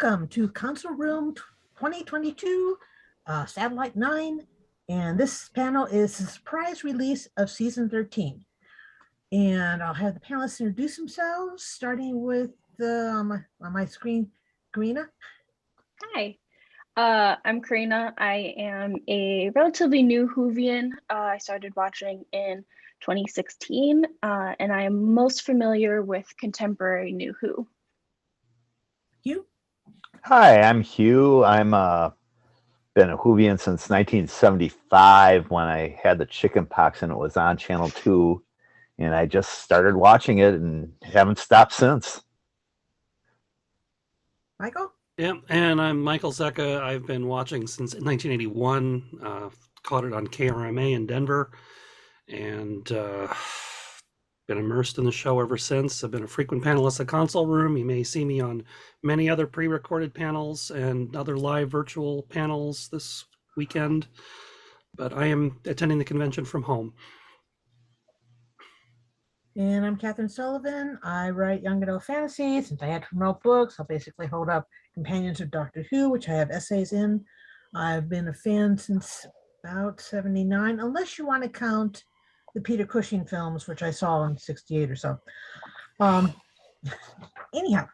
Welcome to Council Room 2022, Satellite 9. And this panel is the surprise release of Season 13. And I'll have the panelists introduce themselves, starting with on my screen, Karina. Hi, I'm Karina. I am a relatively new Whovian. I started watching in 2016, and I am most familiar with contemporary New Who. Hugh. Hi, I'm Hugh. I'm been a Whovian since 1975 when I had the chicken pox and it was on Channel 2. And I just started watching it and haven't stopped since. Michael? Yeah, and I'm Michael Zecca. I've been watching since 1981. Caught it on KRMA in Denver, and been immersed in the show ever since. I've been a frequent panelist at Console Room. You may see me on many other pre-recorded panels and other live virtual panels this weekend, but I am attending the convention from home. And I'm Catherine Sullivan. I write young adult fantasy. Since I had to promote books, I'll basically hold up Companions of Doctor Who, which I have essays in. I've been a fan since about 79, unless you want to count the Peter Cushing films, which I saw in 68 or so. Anyhow,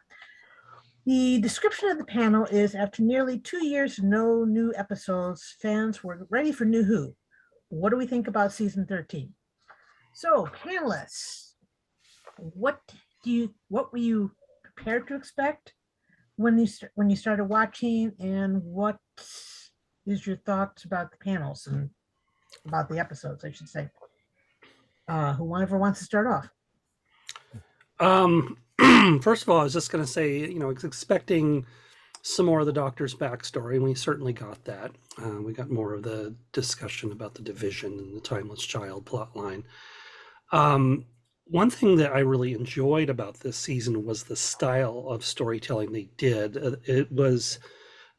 the description of the panel is, after nearly 2 years of no new episodes, fans were ready for New Who. What do we think about Season 13? So, panelists, what were you prepared to expect when you started watching, and what is your thoughts about the panels and about the episodes, I should say? Whoever wants to start off. First of all, I was just going to say, expecting some more of the Doctor's backstory, and we certainly got that. We got more of the discussion about the division and the Timeless Child plotline. One thing that I really enjoyed about this season was the style of storytelling they did. It was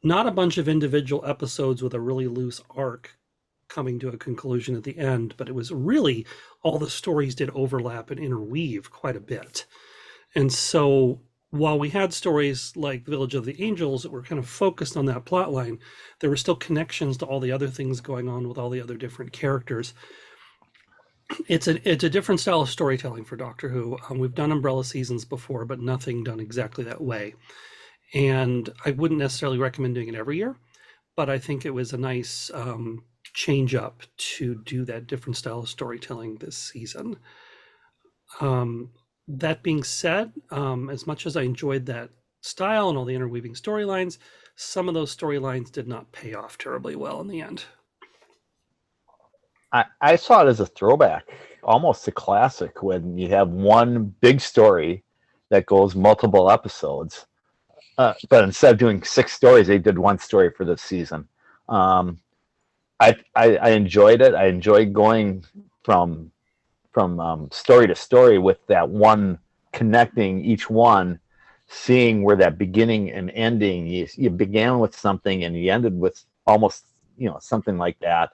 not a bunch of individual episodes with a really loose arc coming to a conclusion at the end, but it was really all the stories did overlap and interweave quite a bit. And so while we had stories like Village of the Angels that were kind of focused on that plot line, there were still connections to all the other things going on with all the other different characters. It's a different style of storytelling for Doctor Who. We've done umbrella seasons before, but nothing done exactly that way. And I wouldn't necessarily recommend doing it every year, but I think it was a nice change up to do that different style of storytelling this season. That being said, as much as I enjoyed that style and all the interweaving storylines, some of those storylines did not pay off terribly well in the end. I saw it as a throwback, almost a classic, when you have one big story that goes multiple episodes. But instead of doing 6 stories, they did 1 story for this season. I enjoyed it. I enjoyed going from story to story with that one connecting each one, seeing where that beginning and ending, you began with something and you ended with almost something like that,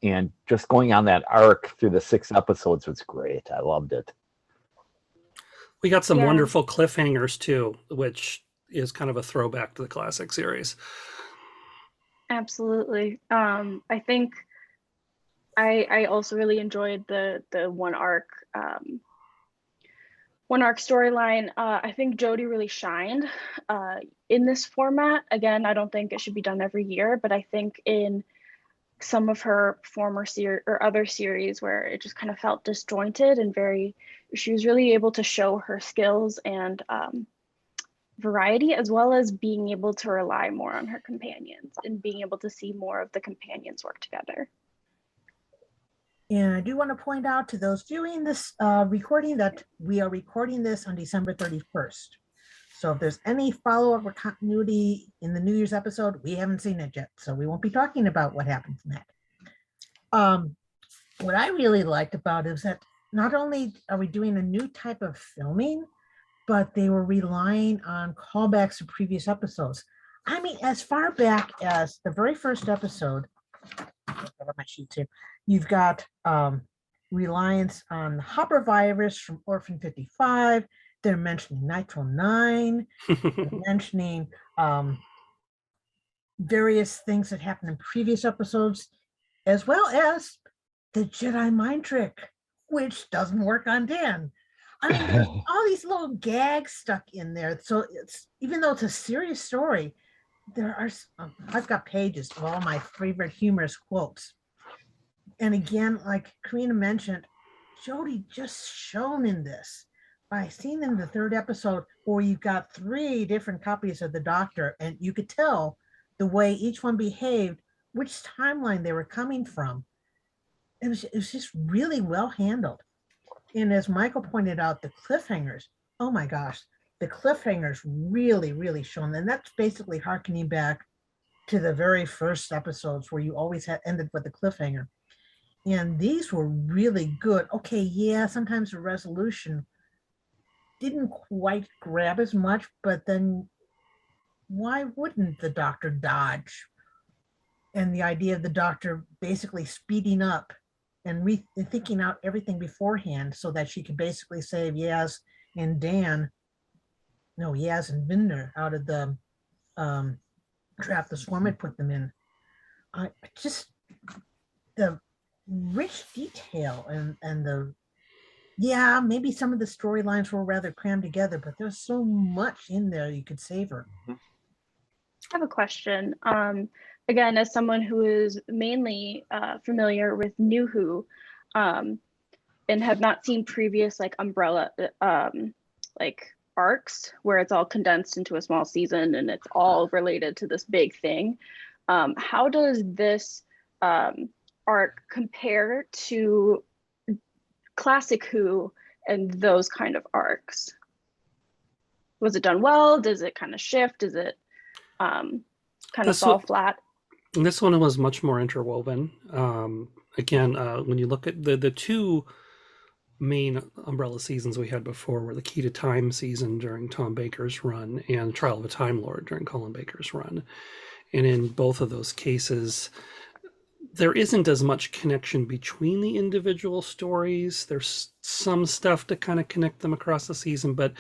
and just going on that arc through the 6 episodes was great. I loved it. We got some wonderful cliffhangers too, which is kind of a throwback to the classic series. Absolutely. I think I also really enjoyed the one arc storyline. I think Jodie really shined in this format. Again, I don't think it should be done every year, but I think in some of her former other series where it just kind of felt disjointed and she was really able to show her skills and variety, as well as being able to rely more on her companions and being able to see more of the companions work together. And I do want to point out to those viewing this recording that we are recording this on December 31st. So if there's any follow-up or continuity in the New Year's episode, we haven't seen it yet. So we won't be talking about what happens in that. What I really liked about it is that not only are we doing a new type of filming, but they were relying on callbacks to previous episodes. I mean, as far back as the very first episode, my sheets here, you've got reliance on the Hopper virus from Orphan 55. they're mentioning Nitro 9, they're mentioning various things that happened in previous episodes, as well as the Jedi mind trick, which doesn't work on Dan. I mean, there's all these little gags stuck in there. So it's, even though it's a serious story, there are, I've got pages of all my favorite humorous quotes. And again, like Karina mentioned, Jodie just shone in this by seeing in the third episode where you've got 3 different copies of the Doctor, and you could tell the way each one behaved, which timeline they were coming from. It was just really well handled. And as Michael pointed out, the cliffhangers, oh my gosh, the cliffhangers really shone. And that's basically harkening back to the very first episodes where you always had ended with a cliffhanger. And these were really good. Okay, yeah, sometimes the resolution didn't quite grab as much, but then why wouldn't the Doctor dodge? And the idea of the Doctor basically speeding up and thinking out everything beforehand so that she could basically save Yaz and Yaz and Vinder out of the trap the Swarm had put them in. Just the rich detail and the, yeah, maybe some of the storylines were rather crammed together, but there's so much in there you could savor. I have a question. Again, as someone who is mainly familiar with New Who, and have not seen previous like Umbrella like arcs where it's all condensed into a small season and it's all related to this big thing. How does this arc compare to classic Who and those kind of arcs? Was it done well? Does it kind of shift? Does it kind of fall flat? This one was much more interwoven. Again, when you look at the 2 main Umbrella seasons we had before were the Key to Time season during Tom Baker's run and Trial of a Time Lord during Colin Baker's run. And in both of those cases, there isn't as much connection between the individual stories. There's some stuff to kind of connect them across the season, but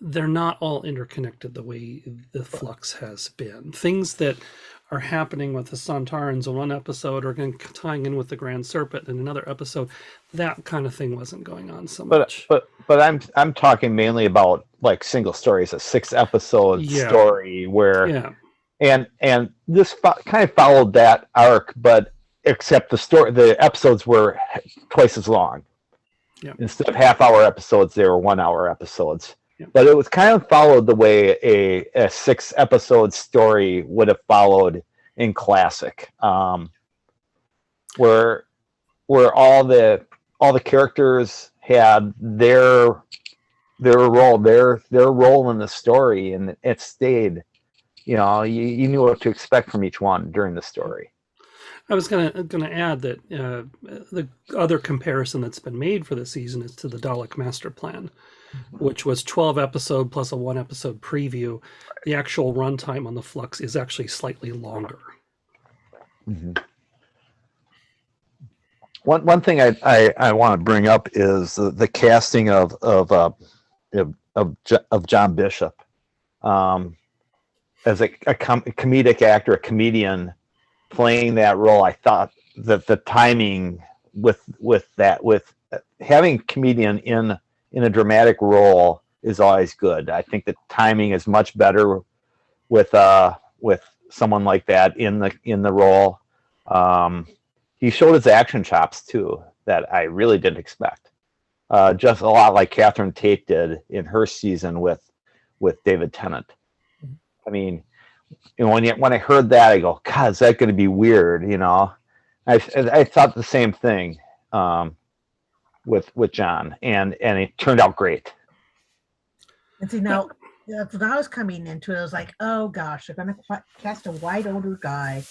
they're not all interconnected the way the Flux has been. Things that are happening with the Sontarans in one episode are going to tying in with the Grand Serpent in another episode. That kind of thing wasn't going on so much. But I'm talking mainly about like single stories, a 6-episode story where and this kind of followed that arc, but except the episodes were twice as long. Instead of half-hour episodes, they were 1-hour episodes. But it was kind of followed the way a 6-episode story would have followed in classic, where all the characters had their role in the story, and it stayed. You know, you knew what to expect from each one during the story. I was gonna add that the other comparison that's been made for the season is to the Dalek Master Plan, which was 12 episode plus a 1-episode preview. The actual runtime on the Flux is actually slightly longer. Mm-hmm. One thing I want to bring up is the casting of John Bishop as a comedic actor, a comedian playing that role. I thought that the timing with having a comedian in a dramatic role is always good. I think the timing is much better with someone like that in the role. He showed his action chops too, that I really didn't expect. Just a lot like Catherine Tate did in her season with David Tennant. I mean, you know, when I heard that, I go, God, is that going to be weird? You know, I thought the same thing with John, and it turned out great. And see, now when I was coming into it, I was like, oh gosh, they're going to cast a white older guy,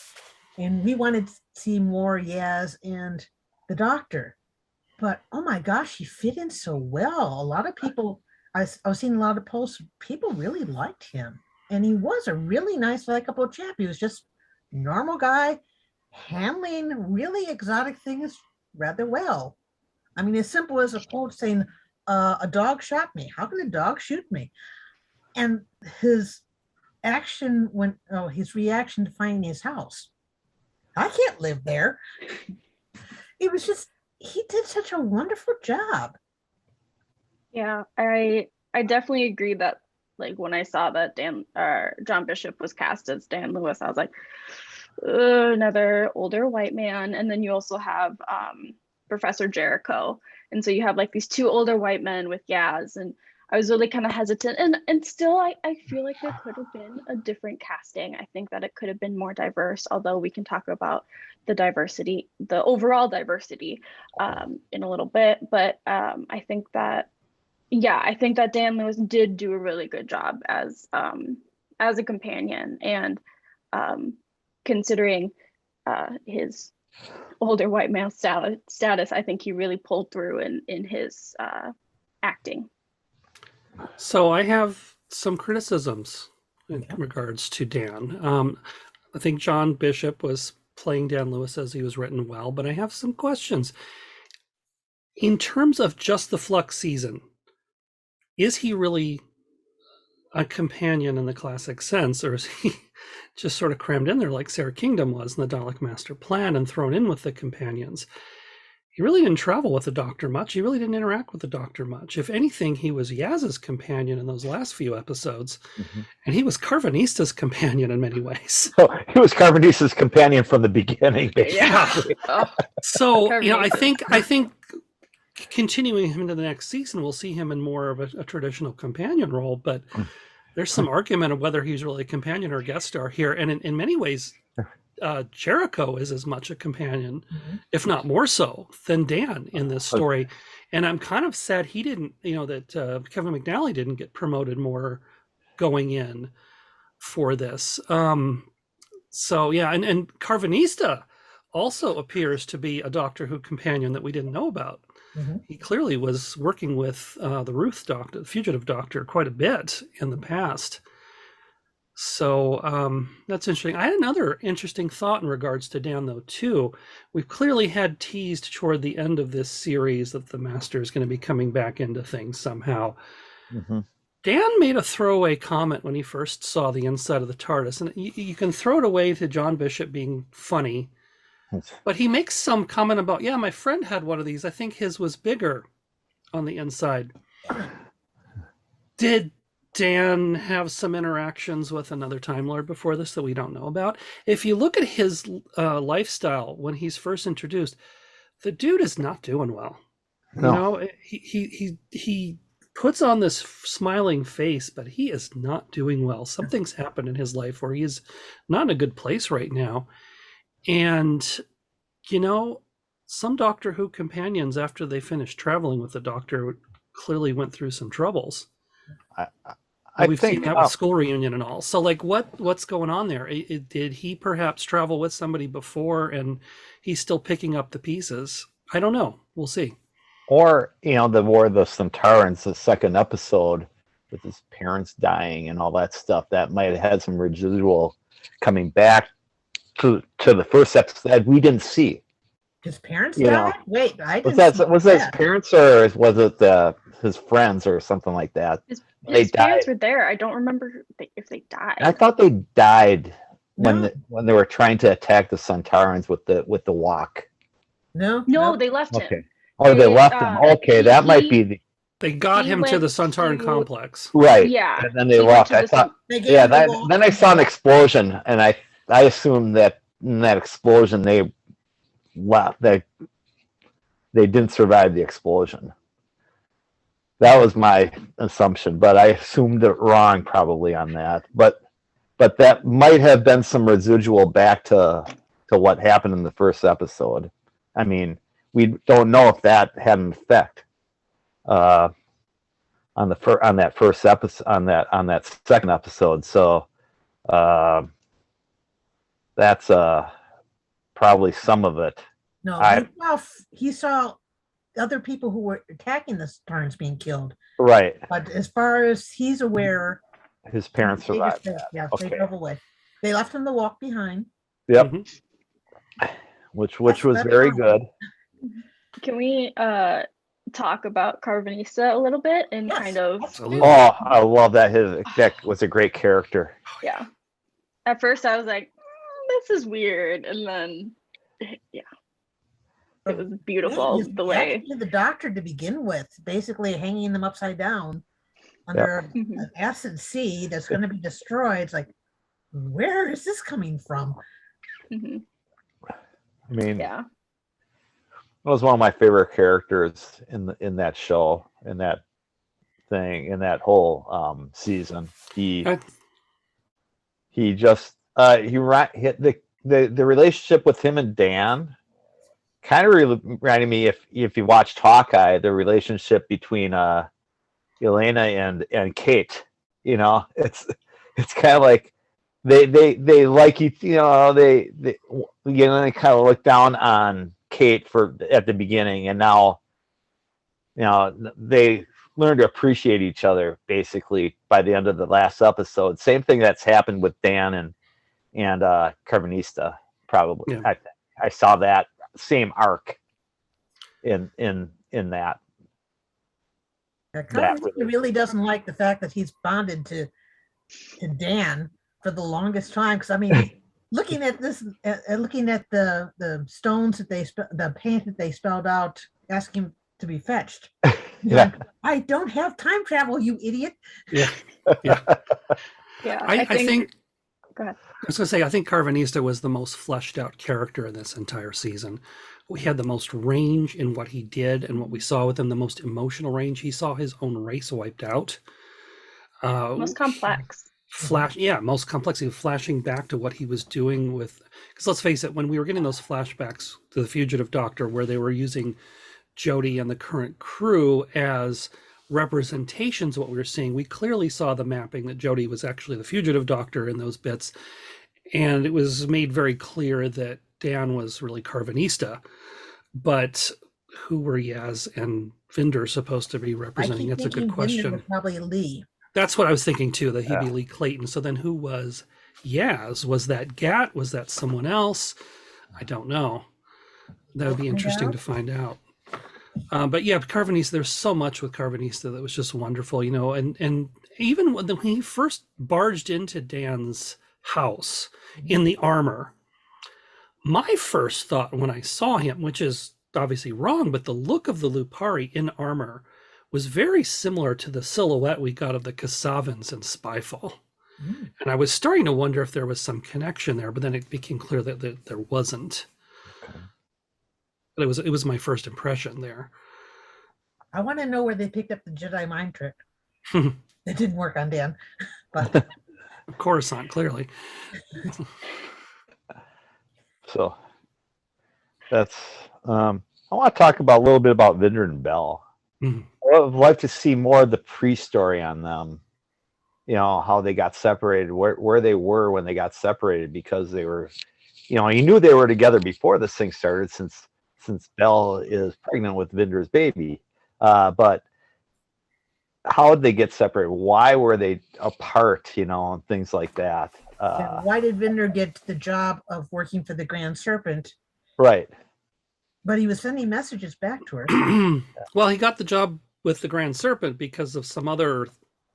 and we wanted to see more Yaz and the Doctor, but oh my gosh, he fit in so well. A lot of people, I was seeing a lot of posts, people really liked him. And he was a really nice, likable chap. He was just a normal guy, handling really exotic things rather well. I mean, as simple as a quote saying, a dog shot me. How can a dog shoot me? And his action when his reaction to finding his house. I can't live there. It was just he did such a wonderful job. Yeah, I definitely agree that like when I saw that John Bishop was cast as Dan Lewis, I was like, another older white man. And then you also have Professor Jericho. And so you have like these two older white men with Yaz. And I was really kind of hesitant. And still, I feel like there could have been a different casting. I think that it could have been more diverse, although we can talk about the diversity, the overall diversity in a little bit. But I think that Dan Lewis did do a really good job as a companion, and considering his older white male status, I think he really pulled through in his acting. So I have some criticisms in regards to Dan. I think John Bishop was playing Dan Lewis as he was written well, but I have some questions. In terms of just the Flux season, is he really a companion in the classic sense, or is he just sort of crammed in there like Sarah Kingdom was in the Dalek Master Plan and thrown in with the companions? He really didn't travel with the Doctor much. He really didn't interact with the Doctor much. If anything, he was Yaz's companion in those last few episodes, and he was Carvanista's companion in many ways. So he was Carbonista's companion from the beginning, basically. Yeah. So I think continuing him into the next season, we'll see him in more of a traditional companion role, but there's some argument of whether he's really a companion or a guest star here. And in many ways, Jericho is as much a companion, if not more so, than Dan in this story. And I'm kind of sad he didn't, that Kevin McNally didn't get promoted more going in for this. And Carvanista also appears to be a Doctor Who companion that we didn't know about. He clearly was working with the Ruth Doctor, the Fugitive Doctor, quite a bit in the past. So that's interesting. I had another interesting thought in regards to Dan, though, too. We've clearly had teased toward the end of this series that the Master is going to be coming back into things somehow. Dan made a throwaway comment when he first saw the inside of the TARDIS, and you can throw it away to John Bishop being funny, but he makes some comment about, my friend had one of these. I think his was bigger on the inside. Did Dan have some interactions with another Time Lord before this that we don't know about? If you look at his lifestyle when he's first introduced, the dude is not doing well. No. He puts on this smiling face, but he is not doing well. Something's happened in his life where he's not in a good place right now. And, some Doctor Who companions, after they finished traveling with the Doctor, clearly went through some troubles. We've seen that with School Reunion and all. So, what's going on there? Did he perhaps travel with somebody before and he's still picking up the pieces? I don't know. We'll see. Or, the War of the Centaurans, the second episode, with his parents dying and all that stuff, that might have had some residual coming back to the first episode that we didn't see. His parents died? Wait, I didn't. Was that his parents, or was it his friends or something like that? His parents were there. I don't remember if they died. I thought they died when they were trying to attack the Centaurans with the walk. No, they left him. Oh, they left him. Okay, that might be They got him to the Sontaran complex. Right. Yeah. And then they left. I thought. Then I saw an explosion, and I assumed that in that explosion they left. They didn't survive the explosion. That was my assumption, but I assumed it wrong probably on that. But that might have been some residual back to what happened in the first episode. I mean, we don't know if that had an effect on that first episode, on that second episode. So that's probably some of it. No, he saw other people who were attacking the Starns being killed. Right. But as far as he's aware, his parents survived. They drove away. They left him to walk behind. Yep. Which was very good. Can we talk about Carvanista a little bit and Yes, kind of, Absolutely. Oh, I love that. That was a great character. yeah. At first I was like, this is weird. And then, yeah, it was beautiful His the way. reaction to the doctor to begin with, basically hanging them upside down under Mhm. an acid sea that's going to be destroyed. It's like, where is this coming from? Mhm. I mean, Yeah. it was one of my favorite characters in that show, in that thing, in that whole season. I- He just hit the relationship with him and Dan kind of reminded me, if you watched Hawkeye, the relationship between Elena and Kate. You know, it's kind of like they like each, you know, they kind of look down on Kate at the beginning, and now, you know, they learn to appreciate each other basically by the end of the last episode. Same thing that's happened with Dan and Carvanista. Probably, Yeah. I saw that same arc in that. Carmen really doesn't like the fact that he's bonded to Dan for the longest time. Because I mean, looking at this, looking at the stones that the paint that they spelled out, asking to be fetched. Yeah. Like, I don't have time travel, you idiot. Yeah. Yeah. I think Go ahead. I was going to say, I think Carvanista was the most fleshed out character in this entire season. We had the most range in what he did and what we saw with him, the most emotional range. He saw his own race wiped out. Most complex. Most complex. He was flashing back to what he was doing with, because let's face it, when we were getting those flashbacks to the Fugitive Doctor, where they were using Jodie and the current crew as representations of what we were seeing, we clearly saw the mapping that Jodie was actually the Fugitive Doctor in those bits. And it was made very clear that Dan was really Carvanista, but who were Yaz and Vinder supposed to be representing? That's a good question. Probably Lee. That's what I was thinking too, that he'd be Yeah. Lee Clayton. So then who was Yaz? Was that Gat? Was that someone else? I don't know. That would be interesting to find out. But yeah, Carvanista, there's so much with Carvanista that was just wonderful, you know, and even when he first barged into Dan's house in the armor, my first thought when I saw him, which is obviously wrong, but the look of the Lupari in armor was very similar to the silhouette we got of the Kasavans in Spyfall. And I was starting to wonder if there was some connection there, but then it became clear that there wasn't. Okay. But it was my first impression there. I want to know where they picked up the Jedi mind trick. It didn't work on Dan, but Coruscant, clearly. So that's I want to talk about a little bit about Vinder and Bell. Mhm. I would like to see more of the pre-story on them. You know, how they got separated, where they were when they got separated, because they were, you know, you knew they were together before this thing started, since Belle is pregnant with Vinder's baby. But how did they get separated? Why were they apart? You know, and things like that. why did Vinder get the job of working for the Grand Serpent? Right. But he was sending messages back to her. Well, he got the job with the Grand Serpent because of some other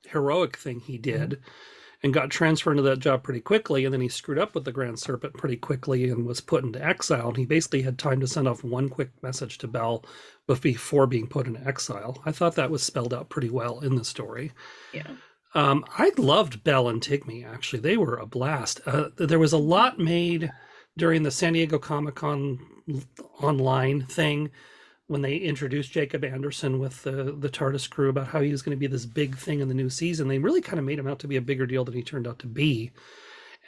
heroic thing he did, and got transferred into that job pretty quickly, and then he screwed up with the Grand Serpent pretty quickly and was put into exile, and he basically had time to send off one quick message to Belle before being put into exile. I thought that was spelled out pretty well in the story. Yeah. I loved Belle and Tigme, actually. They were a blast. There was a lot made during the San Diego Comic-Con online thing when they introduced Jacob Anderson with the TARDIS crew about how he was going to be this big thing in the new season. They really kind of made him out to be a bigger deal than he turned out to be.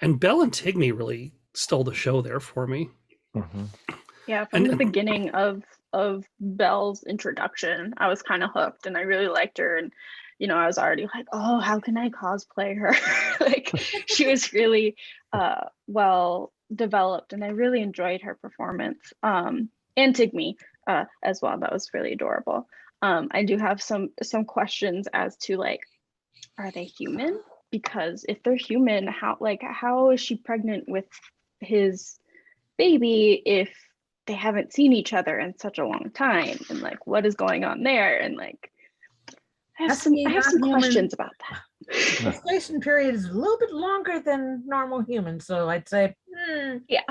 And Belle and Tigme really stole the show there for me. Mm-hmm. Yeah, from the beginning of Belle's introduction, I was kind of hooked and I really liked her. And, you know, I was already like, oh, how can I cosplay her? Like, she was really well developed and I really enjoyed her performance. And Tigme as well. That was really adorable. I do have some questions as to, like, are they human? Because if they're human, how is she pregnant with his baby if they haven't seen each other in such a long time, and like what is going on there, and like I have some non-human- questions about that. The gestation period is a little bit longer than normal humans, so I'd say, Yeah.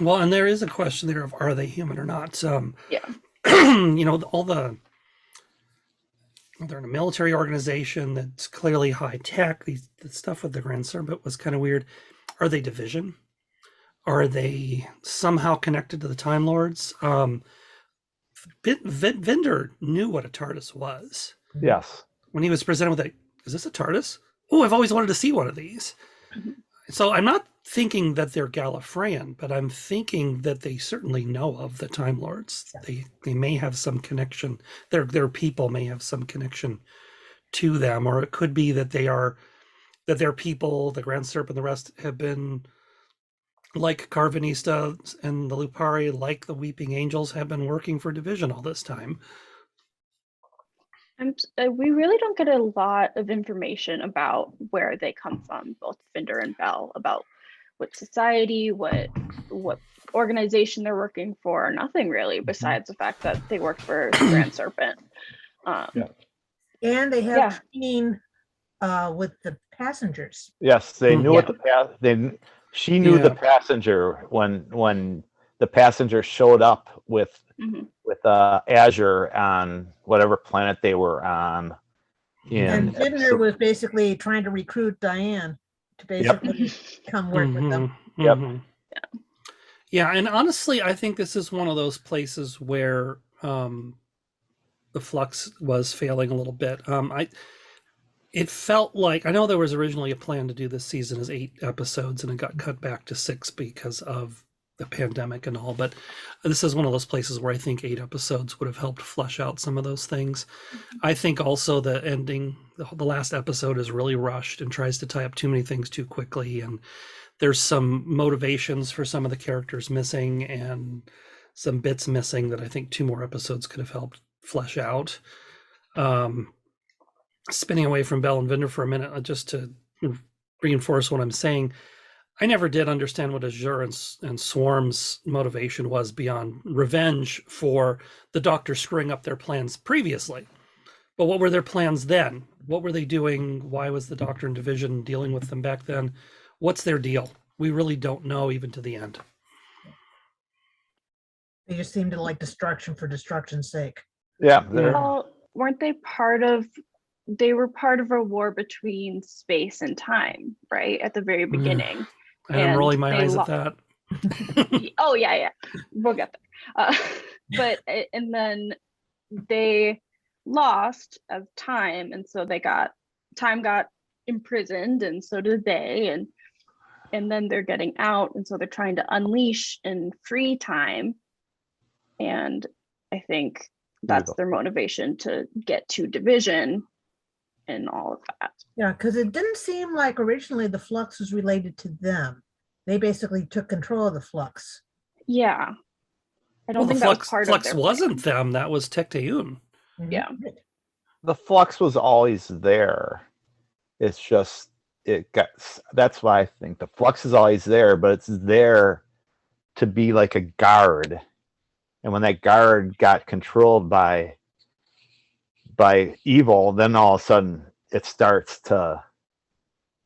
Well, and there is a question there of are they human or not? Yeah. You know, they're in a military organization that's clearly high tech. The stuff with the Grand Serpent was kind of weird. Are they division? Are they somehow connected to the Time Lords? Vinder knew what a TARDIS was. Yes. When he was presented with is this a TARDIS? Oh, I've always wanted to see one of these. Mhm. So I'm not thinking that they're Gallifreyan, but I'm thinking that they certainly know of the Time Lords. They may have some connection. Their people may have some connection to them, or it could be that their people, the Grand Serpent, the rest have been like Carvanista and the Lupari, like the Weeping Angels, have been working for Division all this time. We really don't get a lot of information about where they come from, both Finder and Bell, about what society, what organization they're working for. Nothing really, besides the fact that they work for the Grand Serpent. and they have training with the passengers. Yes, they knew Yeah. what she knew the passenger when the passenger showed up with Azure on whatever planet they were on. And Vidner was basically trying to recruit Diane to basically come work with them. Yep. Yeah, and honestly, I think this is one of those places where the Flux was failing a little bit. It felt like, I know there was originally a plan to do this season as 8 episodes, and it got cut back to 6 because of the pandemic and all, but this is one of those places where I think 8 episodes would have helped flesh out some of those things. I think also the ending, the last episode is really rushed and tries to tie up too many things too quickly, and there's some motivations for some of the characters missing and some bits missing that I think 2 more episodes could have helped flesh out. Spinning away from Bell and Vinder for a minute, just to reinforce what I'm saying, I never did understand what Azure and Swarm's motivation was beyond revenge for the Doctor screwing up their plans previously. But what were their plans then? What were they doing? Why was the Doctor and Division dealing with them back then? What's their deal? We really don't know, even to the end. They just seem to like destruction for destruction's sake. Yeah. Well, weren't they they were part of a war between space and time, right? At the very beginning. I'm rolling my eyes at that. Oh, yeah. We'll get there. And then they lost as time, and so time got imprisoned, and so did they, and then they're getting out, and so they're trying to unleash and free time. And I think that's their motivation to get to Division and all of that. Yeah, because it didn't seem like originally the Flux was related to them. They basically took control of the Flux. Yeah. I don't think that was part of Flux their wasn't them. That was Tecteun. Yeah. The Flux was always there. It's just, that's why I think the Flux is always there, but it's there to be like a guard. And when that guard got controlled by evil, then all of a sudden it starts to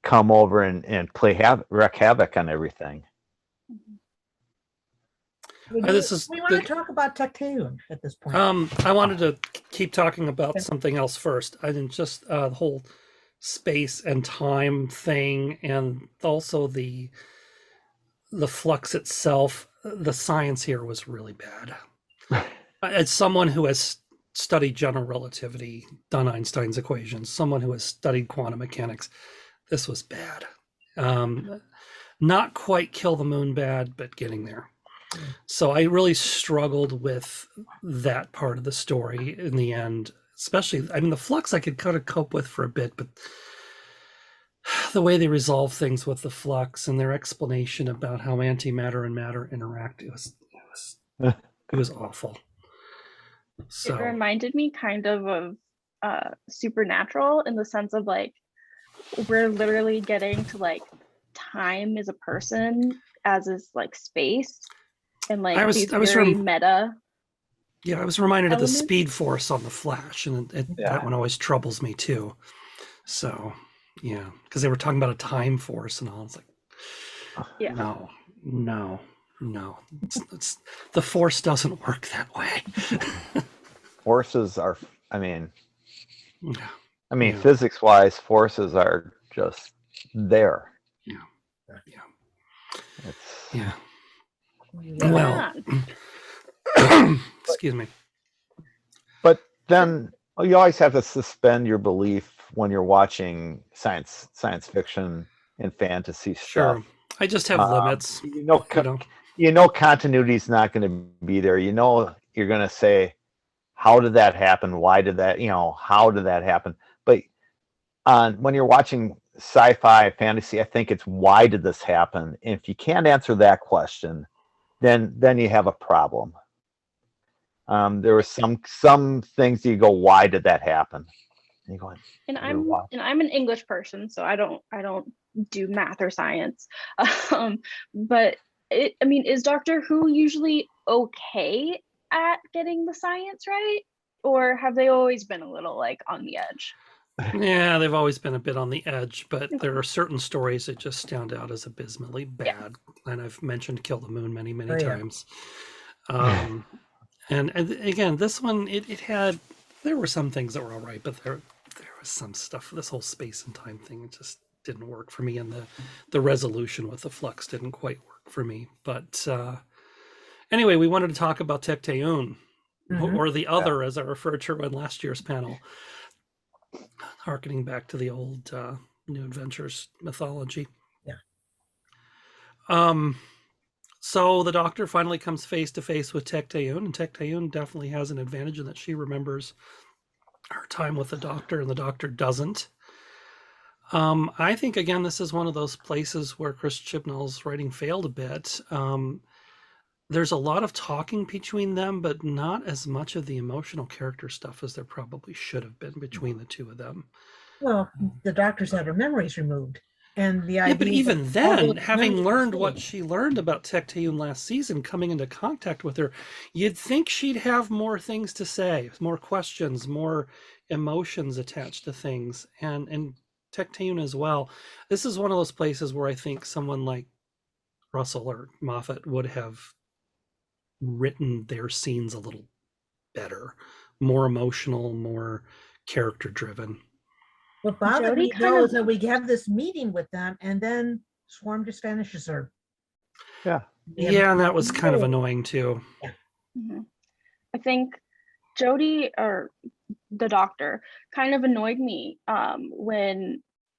come over and wreak havoc on everything. We want to talk about Tecteun at this point. I wanted to keep talking about something else first. I didn't just the whole space and time thing, and also the Flux itself. The science here was really bad. As someone who has studied general relativity, done Einstein's equations, someone who has studied quantum mechanics, this was bad. Not quite kill the moon bad, but getting there. So I really struggled with that part of the story in the end, especially, I mean, the Flux I could kind of cope with for a bit, but the way they resolve things with the Flux and their explanation about how antimatter and matter interact, it was awful. So it reminded me kind of Supernatural, in the sense of like, we're literally getting to like time is a person, as is like space. and like I was these I was very rem- meta yeah, I was reminded of the elements. Speed Force on the Flash, and that one always troubles me too. So, yeah, because they were talking about a time force and all. It's like, Yeah. no, no, no. It's the force doesn't work that way. Forces are, I mean, Yeah, Yeah. physics-wise, forces are just there. yeah, yeah, It's yeah. Bring Well, it on. excuse me. But then you always have to suspend your belief when you're watching science fiction and fantasy Sure, stuff. I just have limits. You know, You know. continuity is not going to be there. You know, you're going to say, "How did that happen? Why did that? How did that happen?" But when you're watching sci-fi fantasy, I think it's why did this happen? And if you can't answer that question, then you have a problem. There were some things you go, why did that happen? And you're going, And you're watching. I'm an English person, so I don't do math or science. But I mean, is Doctor Who usually okay at getting the science right, or have they always been a little like on the edge? Yeah, they've always been a bit on the edge, but there are certain stories that just stand out as abysmally bad. And I've mentioned Kill the Moon many, many times. And again, this one, it had, there were some things that were all right, but there was some stuff, this whole space and time thing, it just didn't work for me. And the resolution with the flux didn't quite work for me. But anyway, we wanted to talk about Tecteun, or the other, as I referred to in last year's panel, harkening back to the old New Adventures mythology. Yeah. So the Doctor finally comes face to face with Tecteun, and Tecteun definitely has an advantage in that she remembers her time with the Doctor, and the Doctor doesn't. I think, again, this is one of those places where Chris Chibnall's writing failed a bit. There's a lot of talking between them, but not as much of the emotional character stuff as there probably should have been between the two of them. Well, the Doctor's had her memories removed. And the idea, but even then, having learned what she she learned about Tecteun last season, coming into contact with her, you'd think she'd have more things to say, more questions, more emotions attached to things, and Tecteun as well. This is one of those places where I think someone like Russell or Moffat would have written their scenes a little better, more emotional, more character driven. What bothered me though is that we have this meeting with them, and then Swarm just vanishes her. Yeah, and that was kind of annoying too. Yeah. I think Jodie, or the Doctor, kind of annoyed me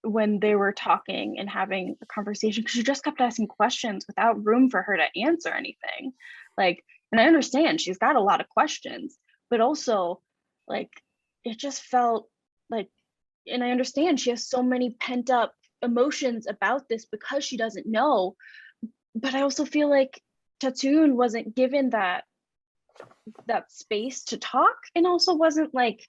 when they were talking and having a conversation, because she just kept asking questions without room for her to answer anything. Like, and I understand she's got a lot of questions, but also like it just felt like, and I understand she has so many pent up emotions about this because she doesn't know, but I also feel like Tecteun wasn't given that space to talk, and also wasn't like,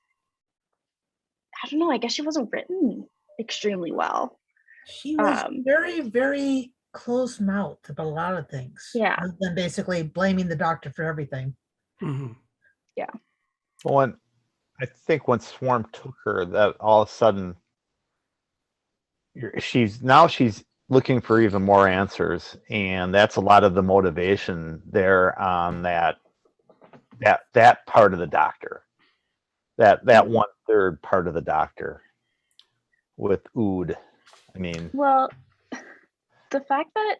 I don't know, I guess she wasn't written extremely well. She was very, very close mouthed about a lot of things. Yeah. Other than basically blaming the Doctor for everything. Mm-hmm. Yeah. Well, I think when Swarm took her, that all of a sudden she's looking for even more answers, and that's a lot of the motivation there on that part of the Doctor, that 1/3 part of the Doctor with Ood. I mean, well, the fact that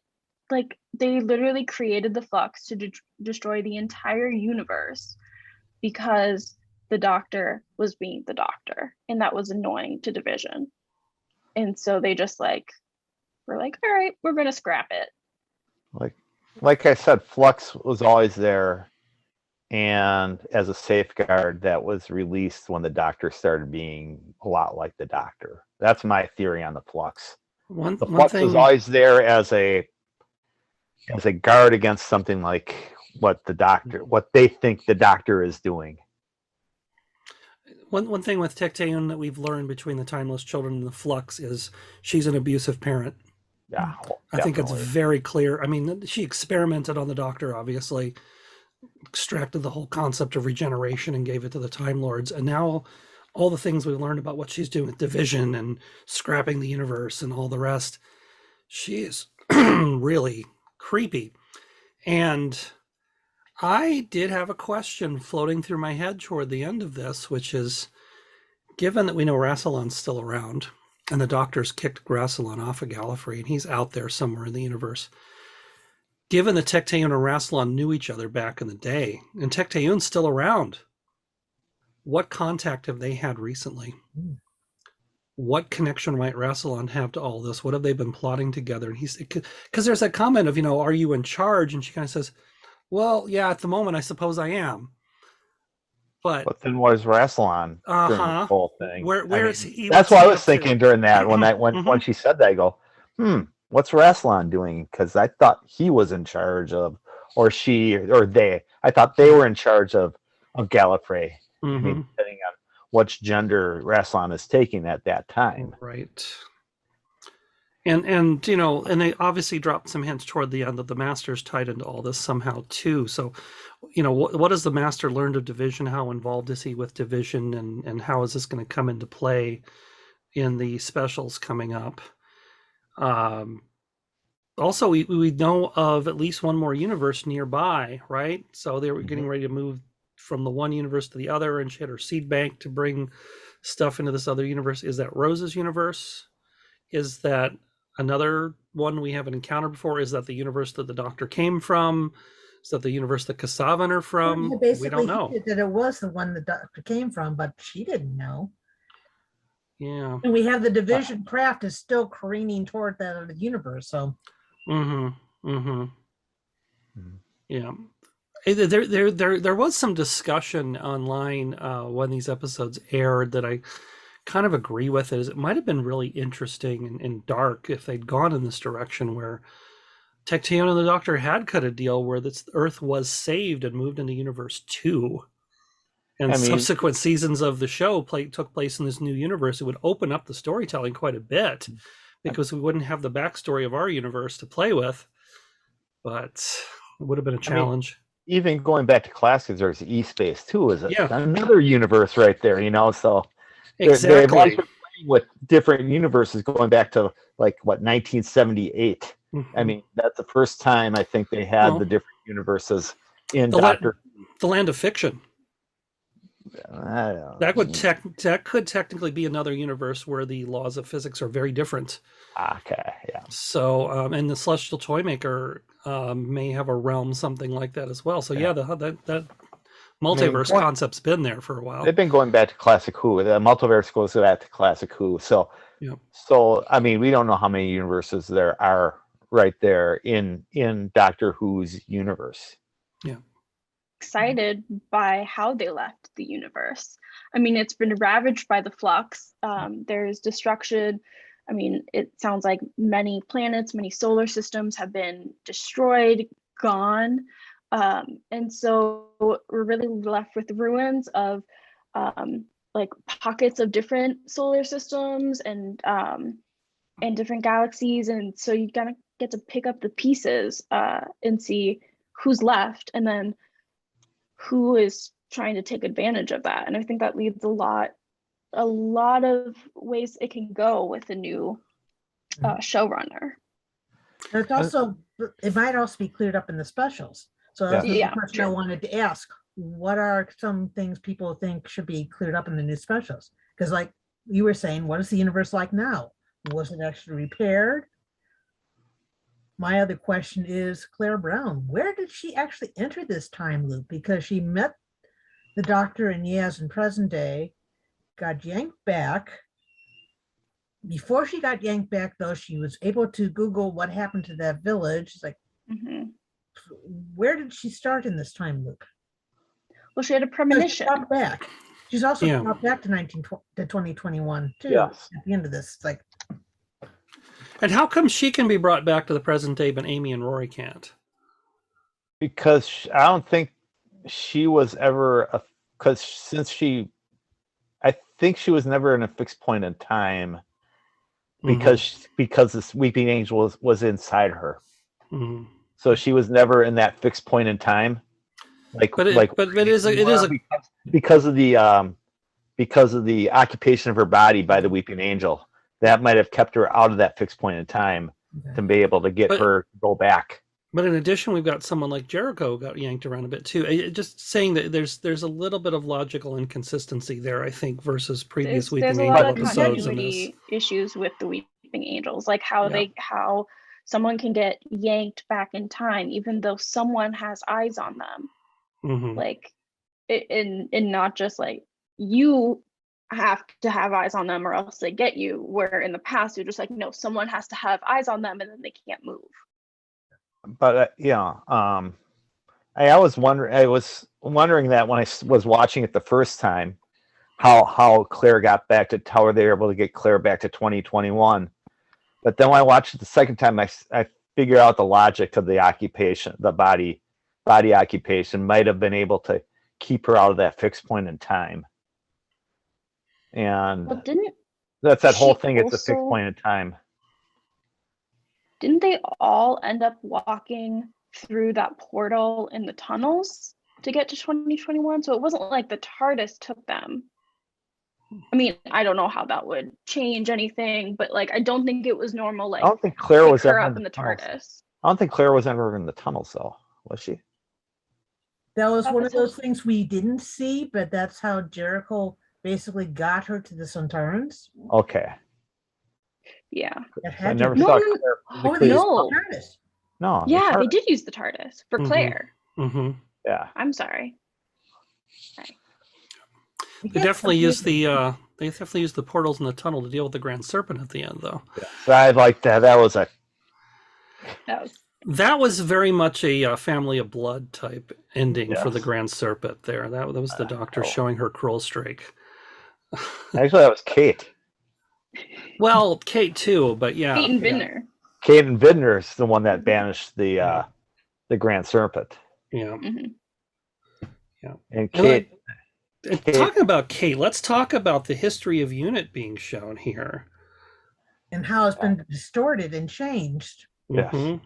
like they literally created the flux to destroy the entire universe because the Doctor was being the Doctor, and that was annoying to Division, and so they just like were like, all right, we're gonna scrap it. Like I said, flux was always there, and as a safeguard that was released when the Doctor started being a lot like the Doctor. That's my theory on the flux. The flux was always there as a guard against something like what they think the Doctor is doing. One thing with Tecteun that we've learned between the Timeless Children and the Flux is she's an abusive parent. Yeah, I think it's definitely. very clear. I mean, she experimented on the Doctor, obviously, extracted the whole concept of regeneration and gave it to the Time Lords. And now all the things we've learned about what she's doing with division and scrapping the universe and all the rest, she is really creepy. And I did have a question floating through my head toward the end of this, which is, given that we know Rassilon's still around and the Doctor's kicked Rassilon off of Gallifrey and he's out there somewhere in the universe, given that Tecteun and Rassilon knew each other back in the day, and Tecteun's still around, what contact have they had recently? What connection might Rassilon have to all this? What have they been plotting together? And he's, because there's that comment of, are you in charge? And she kind of says, well, yeah, at the moment, I suppose I am. But then where's Rassilon during this whole thing? Where is he? That's what I was thinking during that when Mm-hmm. she said that. I go, what's Rassilon doing? Because I thought he was in charge of, or she, or they. I thought they were in charge of Gallifrey. I mean, depending on which gender Rassilon is taking at that time. Right. And they obviously dropped some hints toward the end that the Master's tied into all this somehow too. So, what does the Master learn of division? How involved is he with division, and how is this going to come into play in the specials coming up? Also, we know of at least one more universe nearby, right? So they were getting ready to move from the one universe to the other, and she had her seed bank to bring stuff into this other universe. Is that Rose's universe? Is that another one we haven't encountered before? Is that the universe that the Doctor came from? Is that the universe that Kasavan are from? We don't know. That it was the one the Doctor came from, but she didn't know. Yeah. And we have the division craft is still careening toward that other universe. So. Yeah. There was some discussion online when these episodes aired that I kind of agree with. It might have been really interesting and dark if they'd gone in this direction where Tecteun and the Doctor had cut a deal where this Earth was saved and moved into Universe 2. And subsequent seasons of the show took place in this new universe. It would open up the storytelling quite a bit because we wouldn't have the backstory of our universe to play with. But it would have been a challenge. Even going back to classics, there's E-Space too, is another universe right there, so exactly. They've always been playing with different universes going back to 1978. I mean, that's the first time I think they had the different universes in Doctor. The Land of Fiction. That could technically be another universe where the laws of physics are very different. Okay, yeah. So, and the Celestial Toymaker may have a realm something like that as well. So, that multiverse concept's been there for a while. They've been going back to Classic Who. The multiverse goes back to Classic Who. So, I mean, we don't know how many universes there are right there in Doctor Who's universe. Yeah. Excited by how they left the universe. I mean, it's been ravaged by the flux. There's destruction. I mean, it sounds like many planets, many solar systems have been destroyed, gone. And so we're really left with the ruins of pockets of different solar systems and different galaxies. And so you kind of get to pick up the pieces and see who's left, and then who is trying to take advantage of that. And I think that leaves a lot of ways it can go with a new showrunner. It's also, it might also be cleared up in the specials. So that's the question I wanted to ask. What are some things people think should be cleared up in the new specials? Because like you were saying, what is the universe like now? Was it actually repaired? My other question is Claire Brown. Where did she actually enter this time loop? Because she met the Doctor and Yaz in present day, got yanked back. Before she got yanked back, though, she was able to Google what happened to that village. It's like, where did she start in this time loop? Well, she had a premonition. She back. She's also brought back to 2021 too. Yes. At the end of this, it's like. And how come she can be brought back to the present day, but Amy and Rory can't? Because I don't think she was ever I think she was never in a fixed point in time because this weeping angel was inside her. Mhm. So she was never in that fixed point in time. But it is a because of the occupation of her body by the weeping angel. That might have kept her out of that fixed point in time to be able to get her to go back. But in addition, we've got someone like Jericho got yanked around a bit too. Just saying that there's a little bit of logical inconsistency there, I think, versus previous There's Weeping a lot Angel of episodes in this. continuity issues with the Weeping Angels, like how Yeah. how someone can get yanked back in time even though someone has eyes on them. Mhm. Like and not just like you have to have eyes on them or else they get you, where in the past you're just like, no, someone has to have eyes on them and then they can't move. But I was wondering that when I was watching it the first time, how Claire got back to how they were able to get Claire back to 2021. But then when I watched it the second time, I figured out the logic of the occupation, the body occupation might have been able to keep her out of that fixed point in time. And Well, didn't that's that whole she thing. It's a fixed also- point in time. didn't they all end up walking through that portal in the tunnels to get to 2021? So it wasn't like the TARDIS took them. I mean, I don't know how that would change anything, but like I don't think it was normal. Like I don't think Claire pick was her ever up in the tunnels. TARDIS. I don't think Claire was ever in the tunnels, though, was she? That was one of Episode- those things we didn't see, but that's how Jericho basically got her to the Suntarans. Okay. Yeah. It I had never to. No, saw no, Claire. Oh, they used No. the TARDIS. No. Yeah, it's they her. did use the TARDIS for Mhm. Claire. Mm-hmm. Yeah. I'm sorry. They definitely use the portals in the tunnel to deal with the Grand Serpent at the end, though. So I like that. That was a That was very much a Family of Blood type ending for the Yes. Grand Serpent there. That was the Doctor showing her cruel streak. actually that was Kate. Well, Kate too, but yeah. Kate and yeah. Vinner. Kate and Vidner is the one that banished the Grand Serpent. Yeah. Mhm. And Kate, And talking about Kate, let's talk about the history of UNIT being shown here. And how it's been distorted and changed. Yes. Mhm.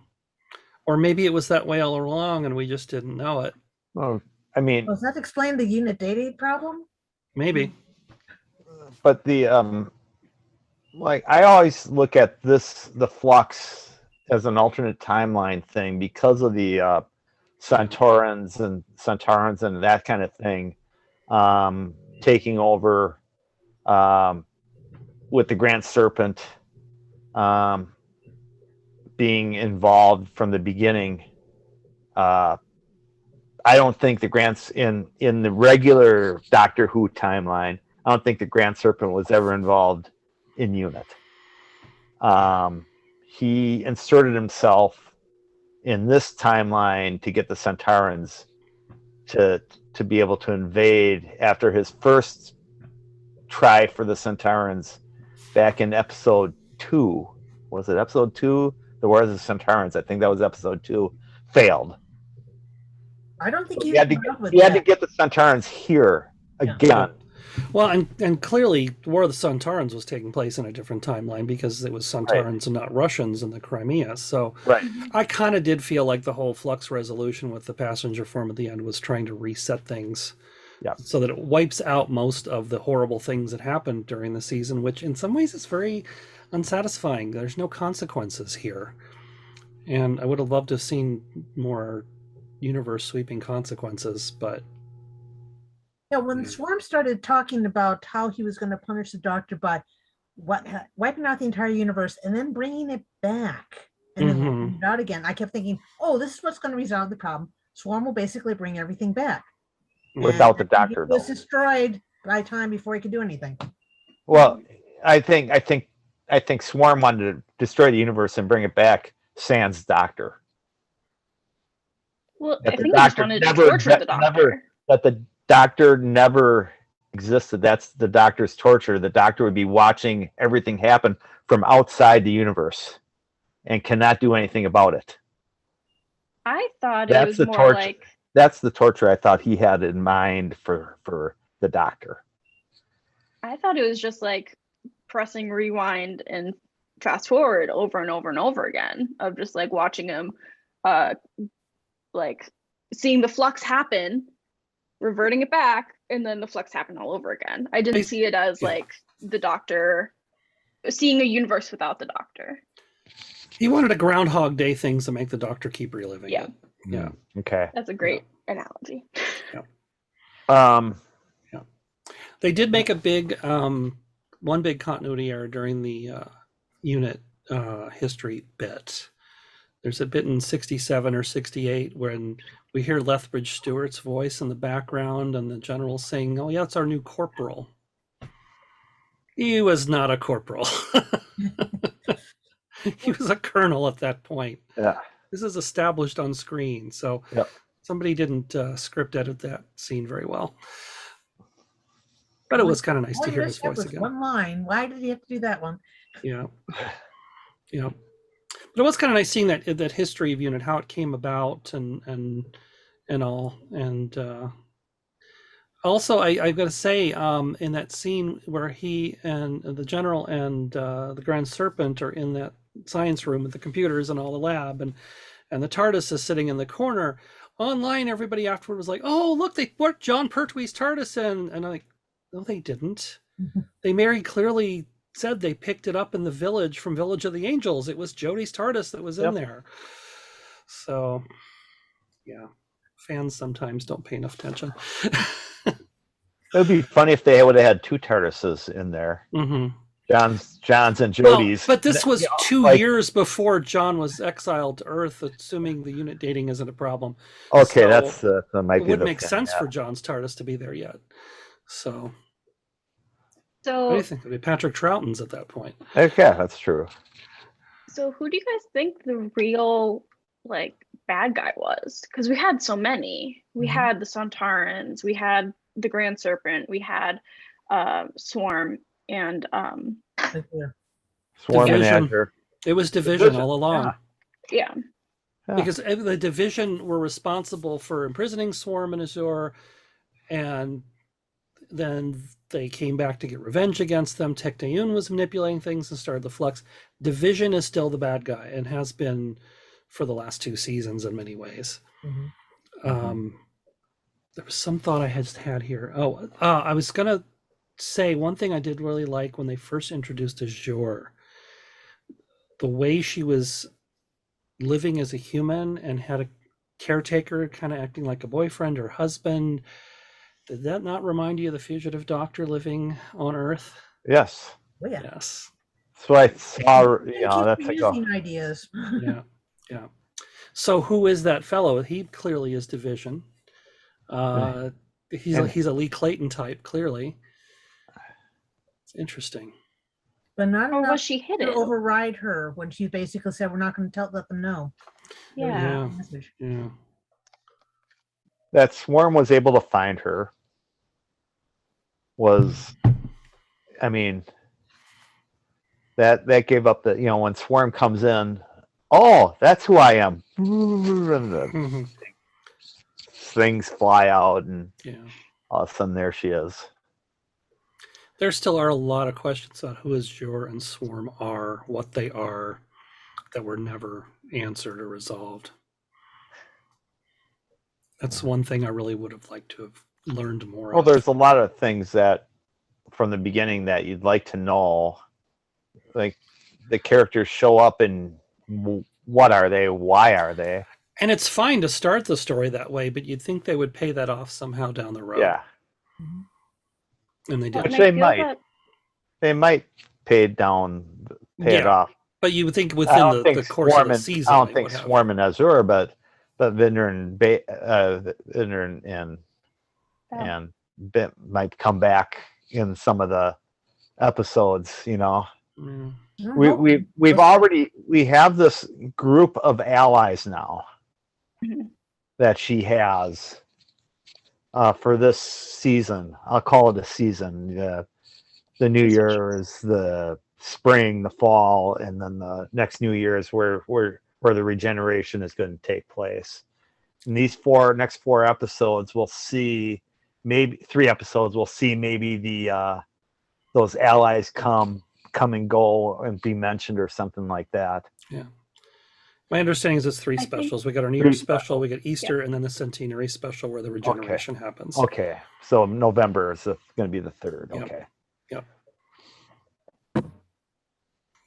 Or maybe it was that way all along and we just didn't know it. well, I mean, Does that explain the unit data problem? Maybe. but the like I always look at the flux as an alternate timeline thing because of the Centaurans and that kind of thing taking over with the Grand Serpent being involved from the beginning. I don't think the Grants in the regular Doctor Who timeline, I don't think the Grand Serpent was ever involved in UNIT. He inserted himself in this timeline to get the Centaurans to be able to invade after his first try for the Centaurans back in episode 2. Was it episode 2? The Wars of the Centaurans. I think that was episode 2. Failed. I don't think So you he had to get the Centaurans here again. Well, and clearly, War of the Centaurans was taking place in a different timeline because it was Centaurans and not Russians in the Crimea. So Right. I kind of did feel like the whole flux resolution with the passenger form at the end was trying to reset things. Yeah. So that it wipes out most of the horrible things that happened during the season, which in some ways is very unsatisfying. There's no consequences here. And I would have loved to have seen more universe sweeping consequences, but Yeah, when Swarm started talking about how he was going to punish the Doctor by wiping out the entire universe and then bringing it back and then wiping it out again, I kept thinking, oh, this is what's going to resolve the problem. Swarm will basically bring everything back. Without And the Doctor, it was though. destroyed by time before he could do anything. Well, I think Swarm wanted to destroy the universe and bring it back sans Doctor. Well, That I the think they just Doctor wanted never- to torture that the Doctor. That the Doctor never existed. That's the Doctor's torture. The Doctor would be watching everything happen from outside the universe and cannot do anything about it. I thought That's it was the more torture. like That's the torture I thought he had in mind for the Doctor. I thought it was just like pressing rewind and fast forward over and over and over again of just like watching him like seeing the flux happen, reverting it back, and then the flux happen all over again. I didn't see it as like the Doctor seeing a universe without the Doctor. He wanted a Groundhog Day things to make the Doctor keep reliving Yeah. it. Yeah. Okay. That's a great analogy. They did make a big one big continuity error during the unit history bit. There's a bit in 67 or 68 when we hear Lethbridge Stewart's voice in the background and the general saying, "Oh yeah, it's our new corporal." He was not a corporal. He was a colonel at that point. Yeah. This is established on screen, so somebody didn't script edit that scene very well. But it was kind of nice to hear his voice again. One line. Why did he have to do that one? Yeah. Yeah. But it was kind of nice seeing that history of unit, how it came about and all. And also I've got to say, in that scene where he and the general and the Grand Serpent are in that science room with the computers and all the lab, and the TARDIS is sitting in the corner. Online, everybody afterward was like, "Oh, look, they put John Pertwee's TARDIS in." And I'm like, no, they didn't. They very clearly said they picked it up in the village from Village of the Angels. It was Jodie's TARDIS that was in there. So, yeah, fans sometimes don't pay enough attention. It would be funny if they would have had two TARDISes in there. Mm-hmm. John's and Jodie's. Well, but this was 2 years before John was exiled to Earth, assuming the unit dating isn't a problem. Okay, so that might be. It would make sense for John's TARDIS to be there yet. So what do you think? It'd be Patrick Troughton's at that point. Okay, that's true. So who do you guys think the real like bad guy was? Because we had so many. We had the Sontarans, we had the Grand Serpent, we had Swarm, and Swarm and Azure. It was Division all along. Yeah. Because the Division were responsible for imprisoning Swarm and Azure, and then they came back to get revenge against them. Tecteun was manipulating things and started the Flux. Division is still the bad guy and has been for the last 2 seasons in many ways. There was some thought I had here. I was going to say one thing I did really like when they first introduced Azure. The way she was living as a human and had a caretaker kind of acting like a boyfriend or husband. Did that not remind you of the fugitive Doctor living on Earth? Yes. Oh, yeah. Yes. So I saw, that's using ideas. Yeah. So who is that fellow? He clearly is Division. He's a Lee Clayton type, clearly. It's interesting. But not enough was she hidden? to override her when she basically said, "We're not going to let them know." Yeah. That Swarm was able to find her. That gave up the, when Swarm comes in, oh, that's who I am. Things fly out, and all of a sudden there she is. There still are a lot of questions about who Azure and Swarm are, what they are, that were never answered or resolved. That's one thing I really would have liked to have learned more. Well, there's a lot of things that from the beginning that you'd like to know. Like the characters show up and what are they? Why are they? And it's fine to start the story that way, but you'd think they would pay that off somehow down the road. Yeah. And they did. Which they might. They might pay it off. But you would think within the course of the season. I don't think Swarm and Azure, but Vinder and Bit might come back in some of the episodes, We have this group of allies now that she has for this season. I'll call it a season. The New Year is the spring, the fall, and then the next New Year is where the regeneration is going to take place. In these next four episodes, we'll see maybe 3 episodes. We'll see maybe the those allies come come and go and be mentioned or something like that. Yeah. My understanding is it's three I think- specials. We got our New Year's special, we got Easter, and then the centenary special where the regeneration happens. Okay, so November is going to be the 3rd. Yep. Okay. Yep.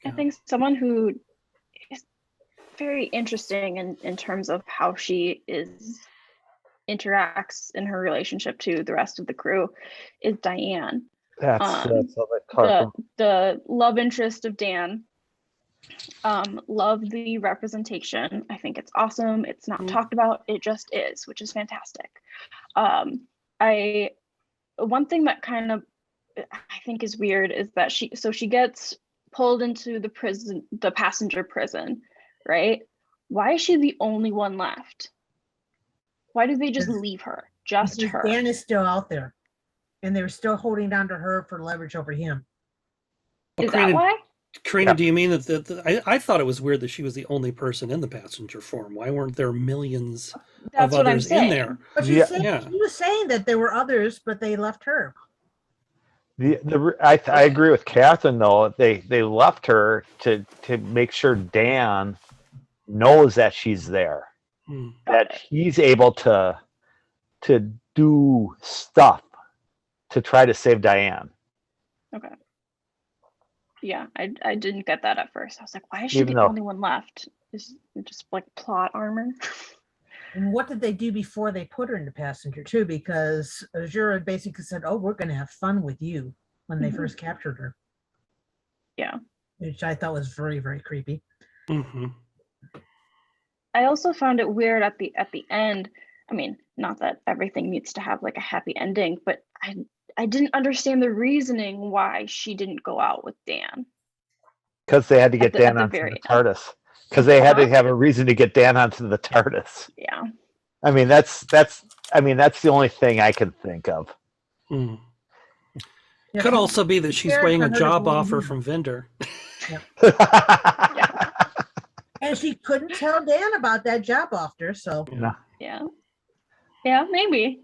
I think someone who is very interesting in terms of how she interacts in her relationship to the rest of the crew is Diane. That's The love interest of Dan. Love the representation. I think it's awesome. It's not talked about. It just is, which is fantastic. One thing that kind of I think is weird is that she gets pulled into the passenger prison, right? Why is she the only one left? Why did they just leave her? Just Because her. Dan is still out there, and they were still holding on to her for leverage over him. Is that why? Karina, do you mean that I thought it was weird that she was the only person in the passenger form? Why weren't there millions That's of what I'm others saying. in there? But she was saying that there were others, but they left her. I agree with Catherine though. They left her to make sure Dan knows that she's there, that he's able to do stuff to try to save Diane. Okay. Yeah, I didn't get that at first. I was like, why is she Even the though- only one left? Is it just like plot armor? And what did they do before they put her into passenger too? Because Azura basically said, "Oh, we're going to have fun with you," when they first captured her. Yeah. Which I thought was very, very creepy. Mm-hmm. I also found it weird at the end. I mean, not that everything needs to have like a happy ending, but I didn't understand the reasoning why she didn't go out with Dan. Because they had to get Dan the onto very the TARDIS. Because they had to have a reason to get Dan onto the TARDIS. Yeah. I mean, that's the only thing I can think of. Mm. Yeah, Could also be that she's Fair weighing for a her to job believe offer him. from Vendor. and she couldn't tell Dan about that job offer, so Yeah, maybe.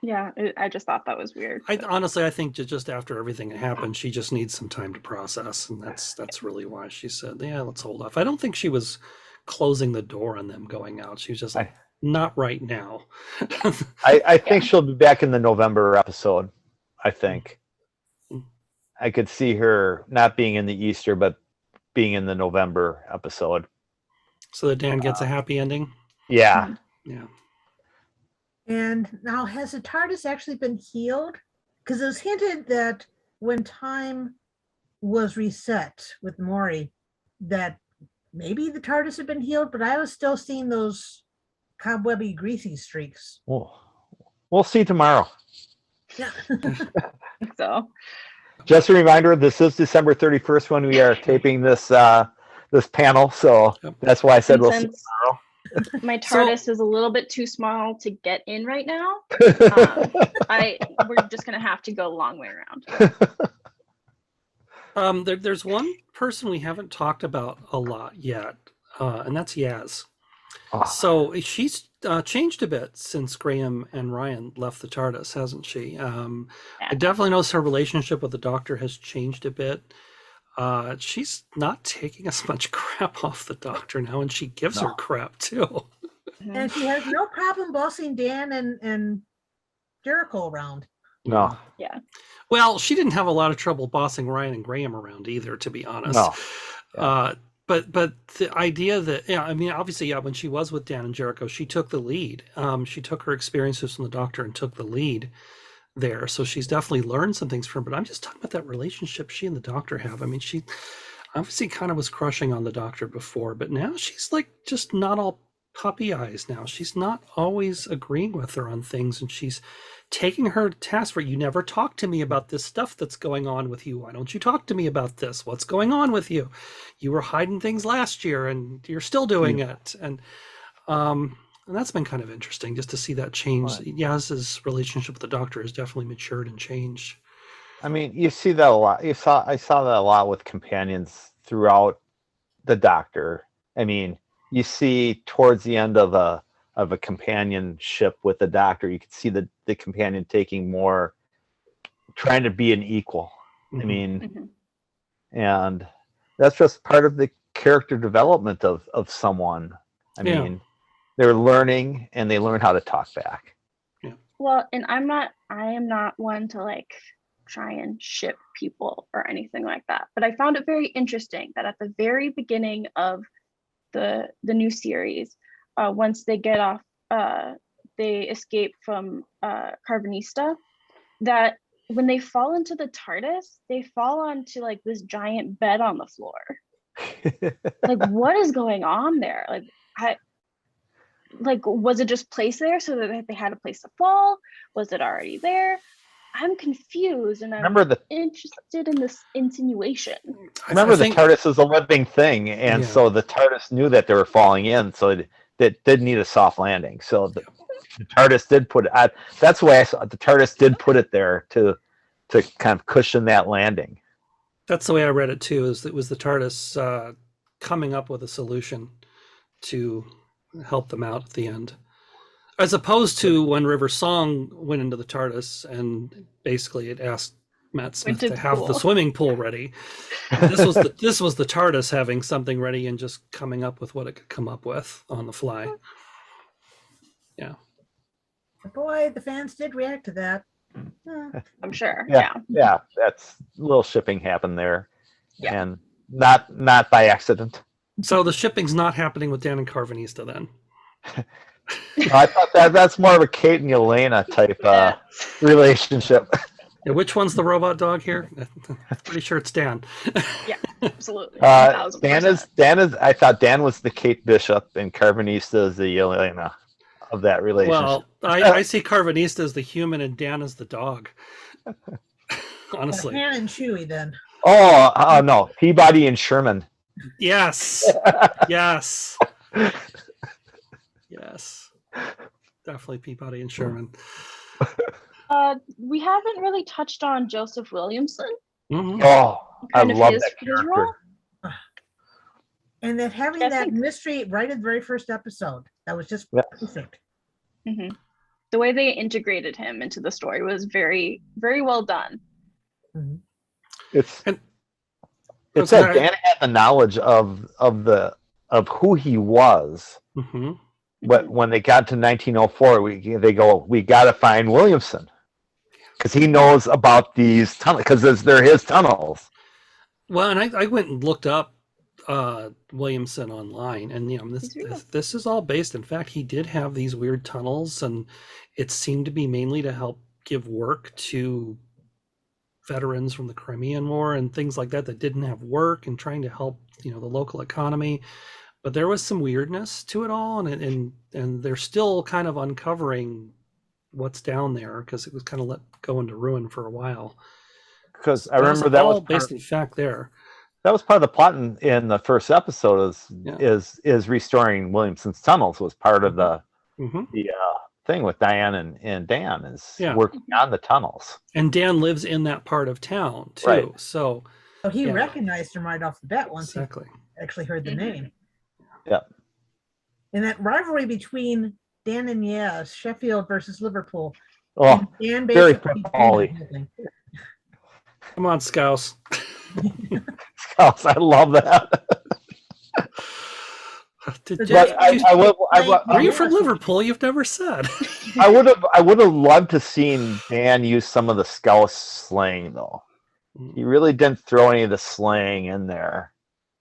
Yeah, I just thought that was weird. Honestly, I think just after everything that happened, she just needs some time to process, and that's really why she said, "Yeah, let's hold off." I don't think she was closing the door on them going out. She was just like, "Not right now." I think she'll be back in the November episode. I think I could see her not being in the Easter, but being in the November episode. So that Dan gets a happy ending. Yeah. Yeah. And now, has the TARDIS actually been healed? Because it was hinted that when time was reset with Maury, that maybe the TARDIS had been healed, but I was still seeing those cobwebby, greasy streaks. We'll see tomorrow. Yeah. So, just a reminder, this is December 31st when we are taping this this panel, so that's why I said we'll see tomorrow. My TARDIS is a little bit too small to get in right now. We're just gonna have to go a long way around. There's one person we haven't talked about a lot yet, and that's Yaz. So she's changed a bit since Graham and Ryan left the TARDIS, hasn't she? I definitely noticed her relationship with the Doctor has changed a bit. She's not taking as much crap off the Doctor now, and she gives her crap too. And she has no problem bossing Dan and Jericho around. No. Yeah. Well, she didn't have a lot of trouble bossing Ryan and Graham around either, to be honest. No. Yeah. But the idea that, I mean, obviously, when she was with Dan and Jericho, she took the lead. She took her experiences from the Doctor and took the lead there. So she's definitely learned some things from her. But I'm just talking about that relationship she and the Doctor have. I mean, she obviously kind of was crushing on the Doctor before, but now she's like just not all puppy eyes now. She's not always agreeing with her on things, and she's taking her to task for, you never talk to me about this stuff that's going on with you. Why don't you talk to me about this? What's going on with you? You were hiding things last year and you're still doing it. And that's been kind of interesting just to see that change. Right. Yaz's relationship with the Doctor has definitely matured and changed. I mean, you see that a lot. I saw that a lot with companions throughout the Doctor. I mean, you see towards the end of a companionship with the Doctor, you can see the companion taking more, trying to be an equal. I mean, Mhm. and that's just part of the character development of someone. I Yeah. mean, they're learning and they learn how to talk back. Well, and I am not one to like try and ship people or anything like that. But I found it very interesting that at the very beginning of the new series, once they get off, they escape from Carvanista, that when they fall into the TARDIS, they fall onto like this giant bed on the floor. Like, what is going on there? Like, was it just placed there so that they had a place to fall? Was it already there? I'm confused, and I'm Remember interested in this insinuation. Remember, I the think, TARDIS is a living thing, and Yeah. so the TARDIS knew that they were falling in, so it did need a soft landing. So the TARDIS did put it. That's why I saw the TARDIS did put it there to kind of cushion that landing. that's the way I read it too. Is it was the TARDIS coming up with a solution to help them out at the end, as opposed to when River Song went into the TARDIS and basically it asked Matt Smith to to the have the pool. swimming pool ready. This was the TARDIS having something ready and just coming up with what it could come up with on the fly. Yeah. Boy, the fans did react to that. I'm sure. Yeah, that's a little shipping happened there, Yeah. and not by accident. So the shipping's not happening with Dan and Carvanista then. I thought that's more of a Kate and Elena type Yeah. relationship. Yeah, which one's the robot dog here? Pretty sure it's Dan. Yeah, absolutely. Dan is. I thought Dan was the Kate Bishop and Carvanista is the Elena of that relationship. Well, I see Carvanista as the human and Dan as the dog. Honestly. Han and Chewie then. Oh no, Peabody and Sherman. Yes. Yes. Yes. Definitely Peabody and Sherman. We haven't really touched on Joseph Williamson. Mhm. Oh, I Kind of love his that character. role. And that having I that think- mystery right at the very first episode, that was just Yeah. perfect. Mhm. The way they integrated him into the story was very, very well done. It's And- it's Okay. that Dan had the knowledge of who he was. Mhm. But when they got to 1904, they go, we got to find Williamson because he knows about these tunnels because they're his tunnels. Well, and I went and looked up Williamson online, and He's real. this is all based. In fact, he did have these weird tunnels, and it seemed to be mainly to help give work to veterans from the Crimean War and things like that didn't have work, and trying to help the local economy. But there was some weirdness to it all, and they're still kind of uncovering what's down there because it was kind of let go into ruin for a while. Because I remember that all was based in fact there. that was part of the plot in the first episode Yeah. is restoring Williamson's tunnels was part of the Mhm. thing with Diane and Dan is Yeah. working on the tunnels. And Dan lives in that part of town too. Right. So So he Yeah. recognized him right off the bat once exactly. he actually heard the Mhm. name. Yeah. And that rivalry between Dan and Yaz, Sheffield versus Liverpool. Oh, and Dan very basically Pauli. did everything. Come on, Scouse. I love that. Did, But did- But did- are you Yeah. from Liverpool? You've never said. I would have loved to seen Dan use some of the Scouse slang though. He really didn't throw any of the slang in there.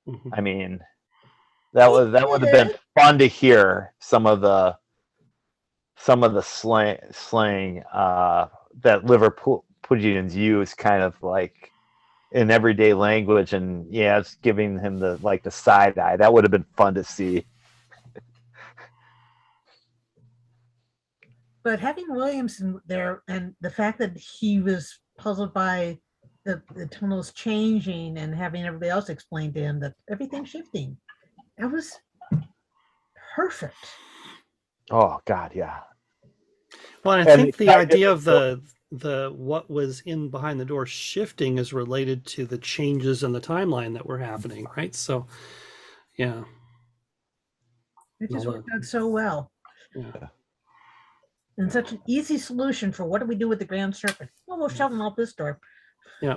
Mhm. I mean, that would have been fun to hear some of the slang that Liverpoolians use, kind of like in everyday language, and it's giving him the side eye. That would have been fun to see. But having Williamson there and the fact that he was puzzled by the tunnels changing and having everybody else explain to him that everything's shifting, that was perfect. Oh God, yeah. Well, I And think it's the not idea of difficult. the what was in behind the door shifting is related to the changes in the timeline that were happening, right? So, yeah. It just No, worked out so well. Yeah. And such an easy solution for what do we do with the Grand Serpent? Well, we'll shove him out this door. Yeah.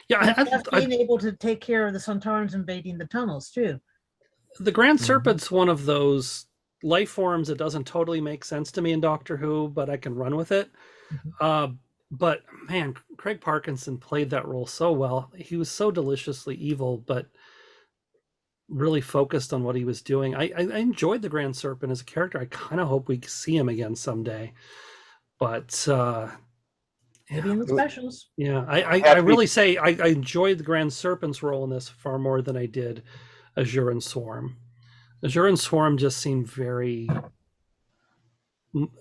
Yeah, Just being able to take care of the Centaurans invading the tunnels too. the Grand Mhm. Serpent's one of those life forms that doesn't totally make sense to me in Doctor Who, but I can run with it. Mhm. But man, Craig Parkinson played that role so well. He was so deliciously evil, but really focused on what he was doing. I enjoyed the Grand Serpent as a character. I kind of hope we see him again someday. But Maybe in the specials. yeah, Have I to be- really say I enjoyed the Grand Serpent's role in this far more than I did Azure and Swarm. Azure and Swarm just seemed very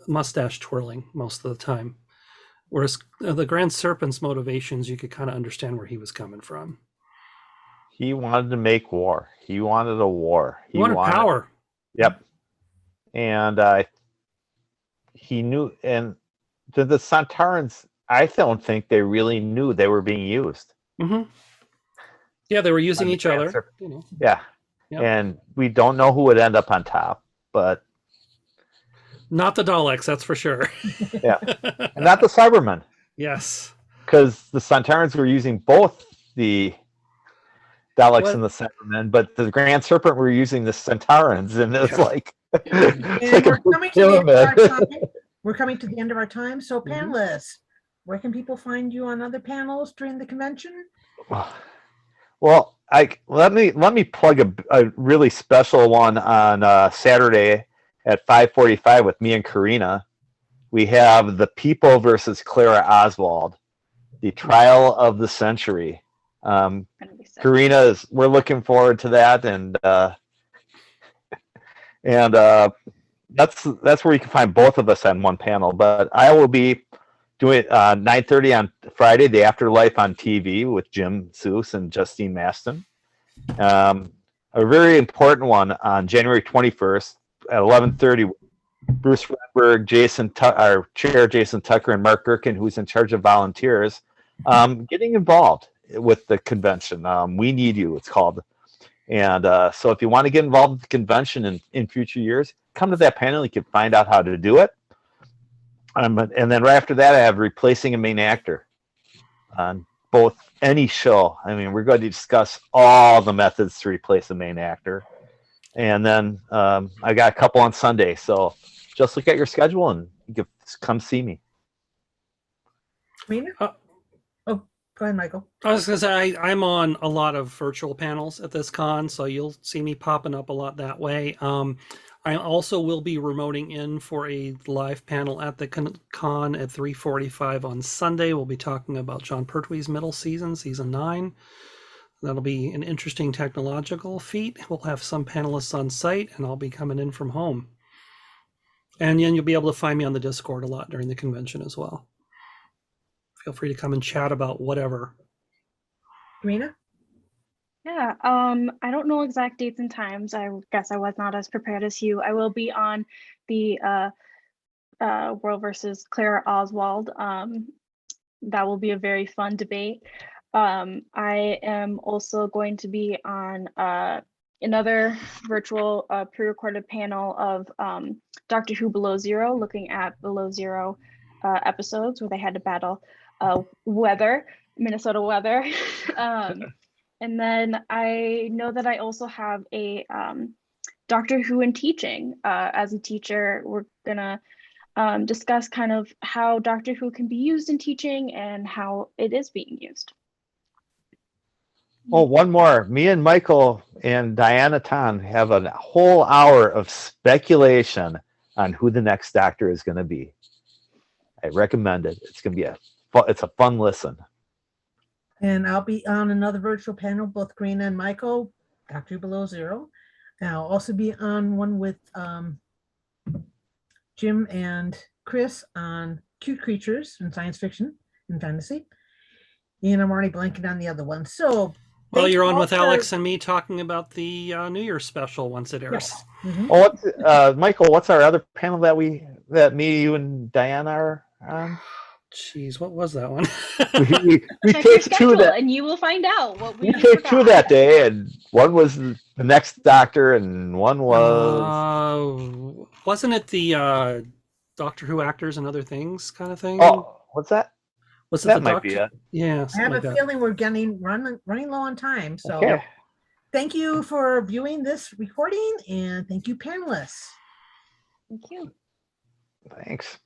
mustache twirling most of the time. Whereas the Grand Serpent's motivations, you could kind of understand where he was coming from. He wanted to make war. He wanted a war. He wanted power. Yep. And he knew, and the Centaurans, I don't think they really knew they were being used. Mm-hmm. Yeah, they were using On the each other. Grand You know. Yeah. Yep. And we don't know who would end up on top, but Not the Daleks, that's for sure. yeah. And not the Cybermen, Yes. because the Centaurans were using both the Daleks What? and the Cybermen, but the Grand Serpent were using the Centaurans, and it's Yeah. like, And it's like we're coming to the end of our pyramid. time. We're coming to the end of our time. So Mhm. panelists, where can people find you on other panels during the convention? Well, let me plug a really special one on Saturday at 5:45 with me and Karina. We have The People versus Clara Oswald, the trial of the century. Gonna be sick. We're looking forward to that, and that's where you can find both of us on one panel. But I will be doing 9:30 on Friday, The Afterlife on TV with Jim Seuss and Justine Maston. A very important one on January 21st at 11:30. Bruce Redberg, our chair Jason Tucker, and Mark Gherkin, who's in charge of volunteers, getting involved with the convention. We Need You, it's called. And so if you want to get involved with the convention in future years, come to that panel. You can find out how to do it. And then right after that, I have Replacing a Main Actor on both any show. I mean, we're going to discuss all the methods to replace a main actor. And then I got a couple on Sunday. So just look at your schedule and you can come see me. Rena? Oh, go ahead, Michael. I was going to say, I'm on a lot of virtual panels at this con, so you'll see me popping up a lot that way. I also will be remoting in for a live panel at the con at 3:45 on Sunday. We'll be talking about John Pertwee's middle season, season 9. That'll be an interesting technological feat. We'll have some panelists on site, and I'll be coming in from home. And then you'll be able to find me on the Discord a lot during the convention as well. Feel free to come and chat about whatever. Rena? Yeah, I don't know exact dates and times. I guess I was not as prepared as you. I will be on the World versus Clara Oswald. That will be a very fun debate. I am also going to be on another virtual pre-recorded panel of Doctor Who Below Zero, looking at Below Zero episodes where they had to battle Minnesota weather. And then I know that I also have a Doctor Who in teaching. As a teacher, we're gonna discuss kind of how Doctor Who can be used in teaching and how it is being used. Oh, one more. Me and Michael and Diana Tan have a whole hour of speculation on who the next Doctor is going to be. I recommend it. It's going to be it's a fun listen. And I'll be on another virtual panel, both Karina and Michael, Doctor Below Zero. And I'll also be on one with Jim and Chris on cute creatures in science fiction and fantasy. And I'm already blanking on the other one. So, Well, you're on all with for- Alex and me talking about the New Year's special once it airs. Yes. Mhm. Oh, Michael, what's our other panel that me, you, and Diana are on? Jeez, what was that one? We Check your take schedule two that and you will find out what we we take two forgot. that day, and one was the next Doctor, and one was Wasn't it the Doctor Who actors and other things kind of thing? oh, what's that? Was it That the might doctor? be it. Yeah, I something have like a that. feeling we're running low on time. So Okay. thank you for viewing this recording, and thank you, panelists. Thank you. Thanks.